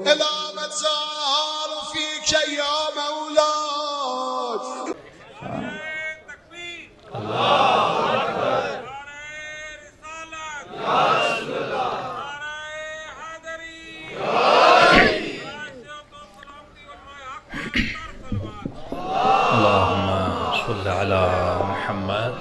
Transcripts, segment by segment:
إلى مزار فيك يا مولاي. محمد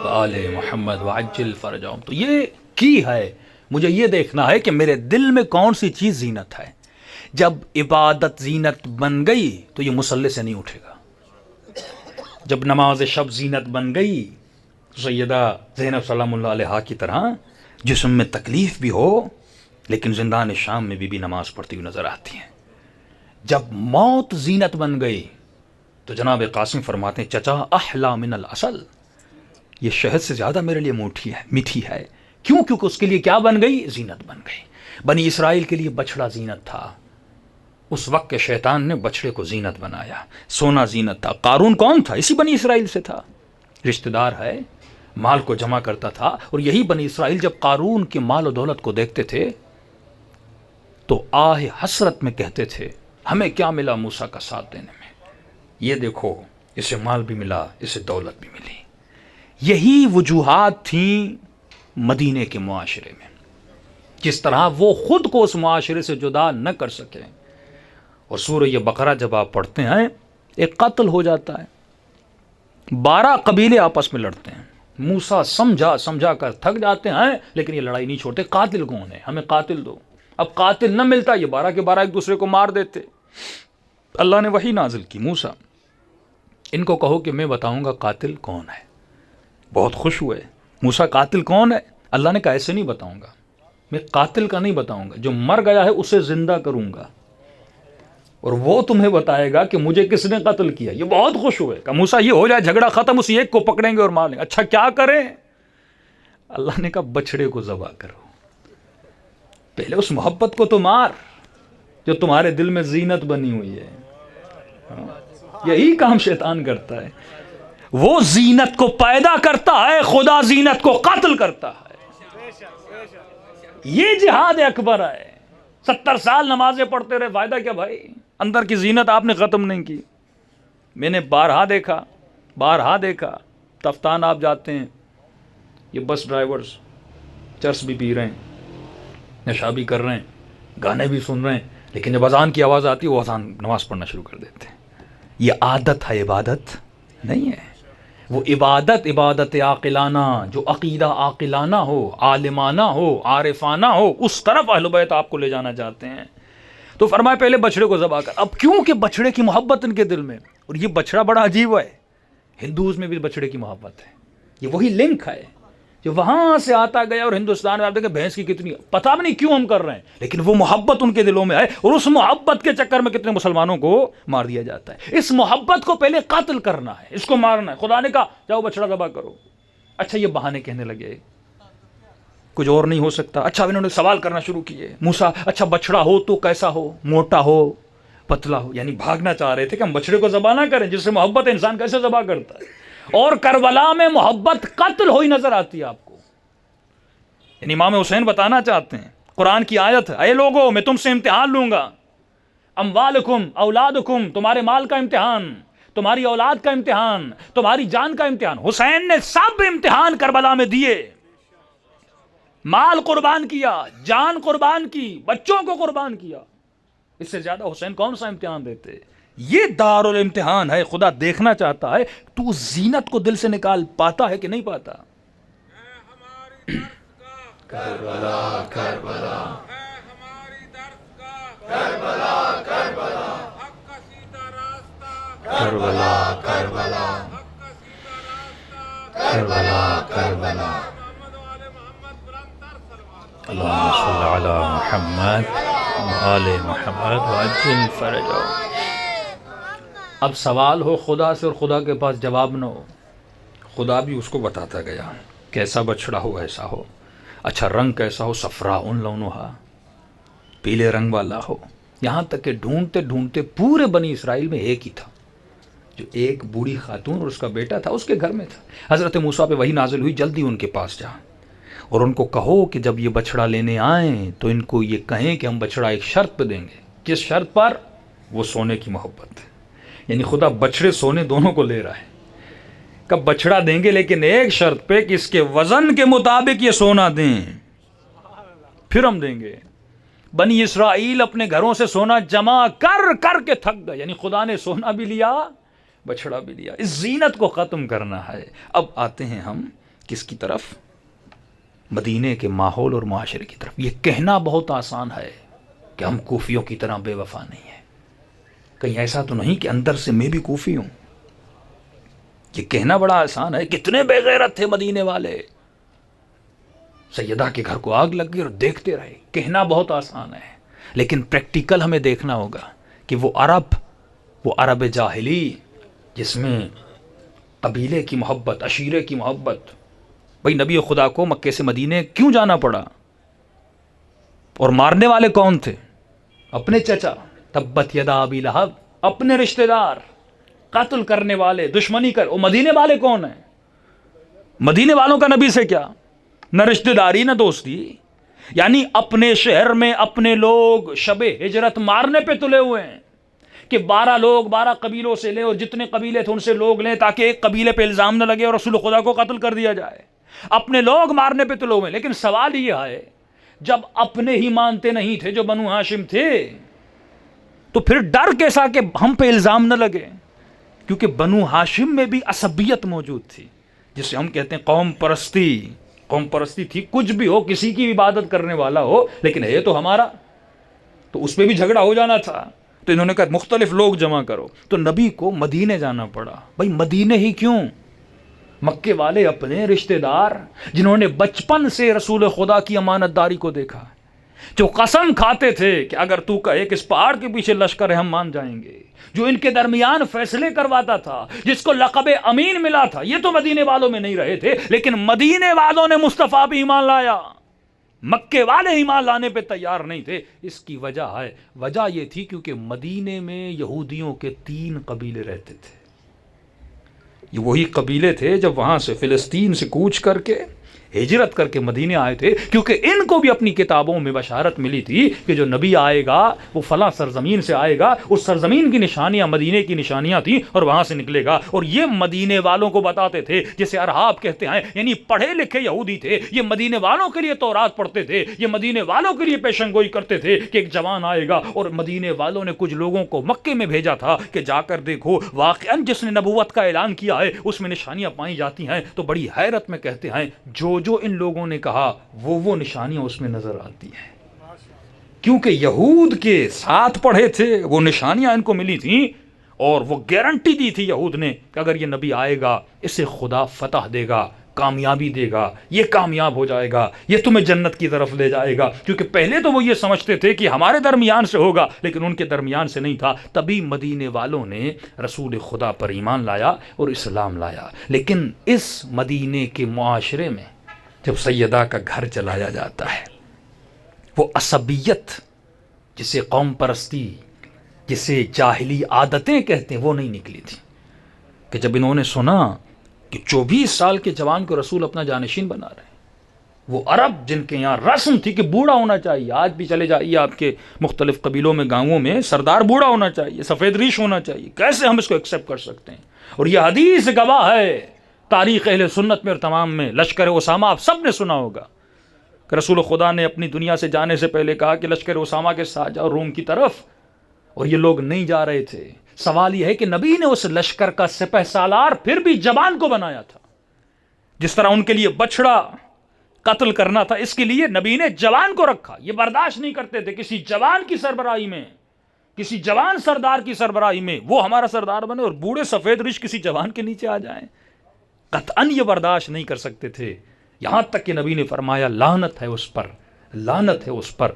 وآل محمد وعجل فرجهم. تو یہ کی ہے، مجھے یہ دیکھنا ہے کہ میرے دل میں کون سی چیز زینت ہے. جب عبادت زینت بن گئی تو یہ مصلی سے نہیں اٹھے گا. جب نماز شب زینت بن گئی تو سیدہ زینب سلام اللہ علیہا کی طرح جسم میں تکلیف بھی ہو لیکن زندان شام میں بھی نماز پڑھتی ہوئی نظر آتی ہیں. جب موت زینت بن گئی تو جناب قاسم فرماتے ہیں چچا احلا من العسل، یہ شہد سے زیادہ میرے لیے میٹھی ہے. کیوں؟ کیونکہ اس کے لیے کیا بن گئی؟ زینت بن گئی. بنی اسرائیل کے لیے بچڑا زینت تھا. اس وقت کے شیطان نے بچڑے کو زینت بنایا. سونا زینت تھا. قارون کون تھا؟ اسی بنی اسرائیل سے تھا. رشتہ دار ہے، مال کو جمع کرتا تھا. اور یہی بنی اسرائیل جب قارون کے مال و دولت کو دیکھتے تھے تو آہ حسرت میں کہتے تھے ہمیں کیا ملا موسیٰ کا ساتھ دینے میں. یہ دیکھو اسے مال بھی ملا، اسے دولت بھی ملی. یہی وجوہات تھیں مدینے کے معاشرے میں. جس طرح وہ خود کو اس معاشرے سے جدا نہ کر سکے. اور سورہ بقرہ جب آپ پڑھتے ہیں ایک قتل ہو جاتا ہے، 12 قبیلے آپس میں لڑتے ہیں. موسیٰ سمجھا کر تھک جاتے ہیں لیکن یہ لڑائی نہیں چھوڑتے. قاتل کون ہے؟ ہمیں قاتل دو. اب قاتل نہ ملتا، یہ 12 کے 12 ایک دوسرے کو مار دیتے. اللہ نے وحی نازل کی، موسیٰ ان کو کہو کہ میں بتاؤں گا قاتل کون ہے. بہت خوش ہوئے. موسیٰ قاتل کون ہے؟ اللہ نے کہا ایسے نہیں بتاؤں گا، میں قاتل کا نہیں بتاؤں گا، جو مر گیا ہے اسے زندہ کروں گا اور وہ تمہیں بتائے گا کہ مجھے کس نے قتل کیا. یہ بہت خوش ہوئے. کہا موسیٰ یہ ہو جائے جھگڑا ختم، اسی ایک کو پکڑیں گے اور مار لیں گے. اچھا کیا کریں؟ اللہ نے کہا بچڑے کو ذبح کرو. پہلے اس محبت کو تو مار جو تمہارے دل میں زینت بنی ہوئی ہے. یہی کام شیطان کرتا ہے. وہ زینت کو پیدا کرتا ہے، خدا زینت کو قتل کرتا ہے. یہ جہاد اکبر ہے. 70 سال نمازیں پڑھتے رہے، فائدہ کیا بھائی؟ اندر کی زینت آپ نے ختم نہیں کی. میں نے بارہا دیکھا تفتان آپ جاتے ہیں، یہ بس ڈرائیورز چرس بھی پی رہے ہیں، نشہ بھی کر رہے ہیں، گانے بھی سن رہے ہیں، لیکن جب اذان کی آواز آتی ہے وہ اذان نماز پڑھنا شروع کر دیتے ہیں. یہ عادت ہے، عبادت نہیں ہے. وہ عبادت عاقلانہ، جو عقیدہ عاقلانہ ہو، عالمانہ ہو، عارفانہ ہو، اس طرف اہل بیت آپ کو لے جانا چاہتے ہیں. تو فرمایا پہلے بچڑے کو ذبح کر. اب کیوں کہ بچڑے کی محبت ان کے دل میں. اور یہ بچڑا بڑا عجیب ہے. ہندوز میں بھی بچڑے کی محبت ہے. یہ وہی لنک ہے جو وہاں سے آتا گیا اور ہندوستان میں آپ دیکھیں بھینس کی کتنی، پتہ بھی نہیں کیوں ہم کر رہے ہیں، لیکن وہ محبت ان کے دلوں میں ہے. اور اس محبت کے چکر میں کتنے مسلمانوں کو مار دیا جاتا ہے. اس محبت کو پہلے قتل کرنا ہے، اس کو مارنا ہے. خدا نے کہا جاؤ بچڑا ذبح کرو. اچھا یہ بہانے کہنے لگے، کچھ اور نہیں ہو سکتا. اچھا انہوں نے سوال کرنا شروع کیے. موسیٰ اچھا بچڑا ہو تو کیسا ہو؟ موٹا ہو، پتلا ہو؟ یعنی بھاگنا چاہ رہے تھے کہ ہم بچڑے کو ذبح نہ کریں. جس سے محبت انسان کیسے ذبح کرتا ہے؟ اور کربلا میں محبت قتل ہوئی نظر آتی ہے آپ کو. یعنی امام حسین بتانا چاہتے ہیں، قرآن کی آیت ہے، اے لوگو میں تم سے امتحان لوں گا. اموالکم اولادکم، تمہارے مال کا امتحان، تمہاری اولاد کا امتحان، تمہاری جان کا امتحان. حسین نے سب امتحان کربلا میں دیے. مال قربان کیا، جان قربان کی، بچوں کو قربان کیا. اس سے زیادہ حسین کون سا امتحان دیتے؟ یہ دار الامتحان ہے. خدا دیکھنا چاہتا ہے تو زینت کو دل سے نکال پاتا ہے کہ نہیں پاتا. کربلا کربلا کربلا کربلا کربلا کربلا کربلا کربلا. اللہم صل علی محمد وآل محمد وعجل فرجهم. اب سوال ہو خدا سے اور خدا کے پاس جواب نہ ہو. خدا بھی اس کو بتاتا گیا کیسا بچڑا ہو ایسا ہو. اچھا رنگ کیسا ہو؟ صفراء لونھا، پیلے رنگ والا ہو. یہاں تک کہ ڈھونڈتے ڈھونڈتے پورے بنی اسرائیل میں ایک ہی تھا، جو ایک بوڑھی خاتون اور اس کا بیٹا تھا، اس کے گھر میں تھا. حضرت موسیٰ پہ وحی نازل ہوئی جلدی ان کے پاس جا. اور ان کو کہو کہ جب یہ بچڑا لینے آئیں تو ان کو یہ کہیں کہ ہم بچڑا ایک شرط پہ دیں گے. کس شرط پر؟ وہ سونے کی محبت. یعنی خدا بچڑے سونے دونوں کو لے رہا ہے. کب بچڑا دیں گے لیکن ایک شرط پہ کہ اس کے وزن کے مطابق یہ سونا دیں, پھر ہم دیں گے. بنی اسرائیل اپنے گھروں سے سونا جمع کر کر کے تھک گئے. یعنی خدا نے سونا بھی لیا, بچڑا بھی لیا. اس زینت کو ختم کرنا ہے. اب آتے ہیں ہم کس کی طرف؟ مدینے کے ماحول اور معاشرے کی طرف. یہ کہنا بہت آسان ہے کہ ہم کوفیوں کی طرح بے وفا نہیں ہیں. کہیں ایسا تو نہیں کہ اندر سے میں بھی کوفی ہوں. یہ کہنا بڑا آسان ہے. کتنے بے غیرت تھے مدینے والے, سیدہ کے گھر کو آگ لگ گئی اور دیکھتے رہے. کہنا بہت آسان ہے لیکن پریکٹیکل ہمیں دیکھنا ہوگا کہ وہ عرب جاہلی جس میں قبیلے کی محبت, عشیرے کی محبت. بھئی نبی خدا کو مکے سے مدینے کیوں جانا پڑا؟ اور مارنے والے کون تھے؟ اپنے چچا تبت یدا ابی لہب, اپنے رشتہ دار قتل کرنے والے, دشمنی کر. وہ مدینے والے کون ہیں؟ مدینے والوں کا نبی سے کیا؟ نہ رشتہ داری نہ دوستی. یعنی اپنے شہر میں اپنے لوگ شب ہجرت مارنے پہ تلے ہوئے ہیں کہ 12 لوگ 12 قبیلوں سے لیں اور جتنے قبیلے تھے ان سے لوگ لیں تاکہ ایک قبیلے پہ الزام نہ لگے اور رسول خدا کو قتل کر دیا جائے. اپنے لوگ مارنے پہ تلے ہوئے ہیں. لیکن سوال یہ ہے, جب اپنے ہی مانتے نہیں تھے جو بنو ہاشم تھے تو پھر ڈر کیسا کہ ہم پہ الزام نہ لگے؟ کیونکہ بنو ہاشم میں بھی عصبیت موجود تھی جسے ہم کہتے ہیں قوم پرستی. قوم پرستی تھی. کچھ بھی ہو, کسی کی عبادت کرنے والا ہو لیکن ہے تو ہمارا, تو اس پہ بھی جھگڑا ہو جانا تھا. تو انہوں نے کہا مختلف لوگ جمع کرو. تو نبی کو مدینے جانا پڑا. بھائی مدینے ہی کیوں؟ مکے والے اپنے رشتہ دار جنہوں نے بچپن سے رسول خدا کی امانت داری کو دیکھا, جو قسم کھاتے تھے کہ اگر تو کہے کہ اس پہاڑ کے پیچھے لشکر ہے ہم مان جائیں گے, جو ان کے درمیان فیصلے کرواتا تھا, جس کو لقب امین ملا تھا, یہ تو مدینے والوں میں نہیں رہے تھے. لیکن مدینے والوں نے مصطفیٰ پہ ایمان لایا, مکے والے ایمان لانے پہ تیار نہیں تھے. اس کی وجہ یہ تھی کیونکہ مدینے میں یہودیوں کے 3 قبیلے رہتے تھے. یہ وہی قبیلے تھے جب وہاں سے فلسطین سے کوچ کر کے ہجرت کر کے مدینے آئے تھے, کیونکہ ان کو بھی اپنی کتابوں میں بشارت ملی تھی کہ جو نبی آئے گا وہ فلاں سرزمین سے آئے گا, اس سرزمین کی نشانیاں مدینے کی نشانیاں تھیں اور وہاں سے نکلے گا. اور یہ مدینے والوں کو بتاتے تھے, جسے ارحاب کہتے ہیں, یعنی پڑھے لکھے یہودی تھے. یہ مدینے والوں کے لیے تورات پڑھتے تھے, یہ مدینے والوں کے لیے پیشن گوئی کرتے تھے کہ ایک جوان آئے گا. اور مدینے والوں نے کچھ لوگوں کو مکے میں بھیجا تھا کہ جا کر دیکھو واقعاً جس نے نبوت کا اعلان کیا ہے اس میں نشانیاں پائی جاتی ہیں. تو بڑی حیرت میں کہتے ہیں جو ان لوگوں نے کہا وہ نشانیاں اس میں نظر آتی ہیں, کیونکہ یہود کے ساتھ پڑھے تھے, وہ نشانیاں ان کو ملی تھیں اور وہ گارنٹی دی تھی یہود نے کہ اگر یہ نبی آئے گا اسے خدا فتح دے گا, کامیابی دے گا, یہ کامیاب ہو جائے گا, یہ تمہیں جنت کی طرف لے جائے گا. کیونکہ پہلے تو وہ یہ سمجھتے تھے کہ ہمارے درمیان سے ہوگا, لیکن ان کے درمیان سے نہیں تھا. تبھی مدینے والوں نے رسول خدا پر ایمان لایا اور اسلام لایا. لیکن اس مدینے کے معاشرے میں جب سیدہ کا گھر چلایا جاتا ہے, وہ عصبیت جسے قوم پرستی, جسے جاہلی عادتیں کہتے ہیں, وہ نہیں نکلی تھی. کہ جب انہوں نے سنا کہ 24 سال کے جوان کو رسول اپنا جانشین بنا رہے ہیں, وہ عرب جن کے یہاں رسم تھی کہ بوڑھا ہونا چاہیے, آج بھی چلے جائیے آپ کے مختلف قبیلوں میں, گاؤں میں, سردار بوڑھا ہونا چاہیے, سفید ریش ہونا چاہیے. کیسے ہم اس کو ایکسیپٹ کر سکتے ہیں؟ اور یہ حدیث گواہ ہے تاریخ اہل سنت میں اور تمام میں. لشکر اسامہ آپ سب نے سنا ہوگا کہ رسول خدا نے اپنی دنیا سے جانے سے پہلے کہا کہ لشکر اسامہ کے ساتھ جاؤ روم کی طرف, اور یہ لوگ نہیں جا رہے تھے. سوال یہ ہے کہ نبی نے اس لشکر کا سپہ سالار پھر بھی جوان کو بنایا تھا. جس طرح ان کے لیے بچڑا قتل کرنا تھا, اس کے لیے نبی نے جوان کو رکھا. یہ برداشت نہیں کرتے تھے کسی جوان کی سربراہی میں, کسی جوان سردار کی سربراہی میں وہ ہمارا سردار بنے اور بوڑھے سفید ریش کسی جوان کے نیچے آ جائیں. قطعاً یہ برداشت نہیں کر سکتے تھے. یہاں تک کہ نبی نے فرمایا لعنت ہے اس پر, لعنت ہے اس پر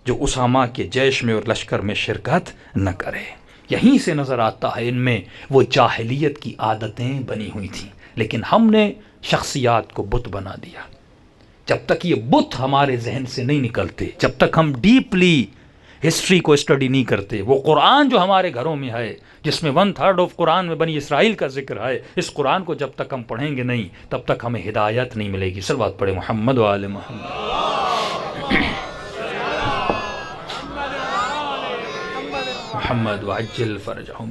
جو اسامہ کے جیش میں اور لشکر میں شرکت نہ کرے. یہیں سے نظر آتا ہے ان میں وہ جاہلیت کی عادتیں بنی ہوئی تھیں, لیکن ہم نے شخصیات کو بت بنا دیا. جب تک یہ بت ہمارے ذہن سے نہیں نکلتے, جب تک ہم ڈیپلی ہسٹری کو اسٹڈی نہیں کرتے. وہ قرآن جو ہمارے گھروں میں ہے، جس میں 1/3 آف قرآن میں بنی اسرائیل کا ذکر ہے، اس قرآن کو جب تک ہم پڑھیں گے نہیں تب تک ہمیں ہدایت نہیں ملے گی. صلوات پڑھے محمد و آل محمد. محمد وعجل فرجهم.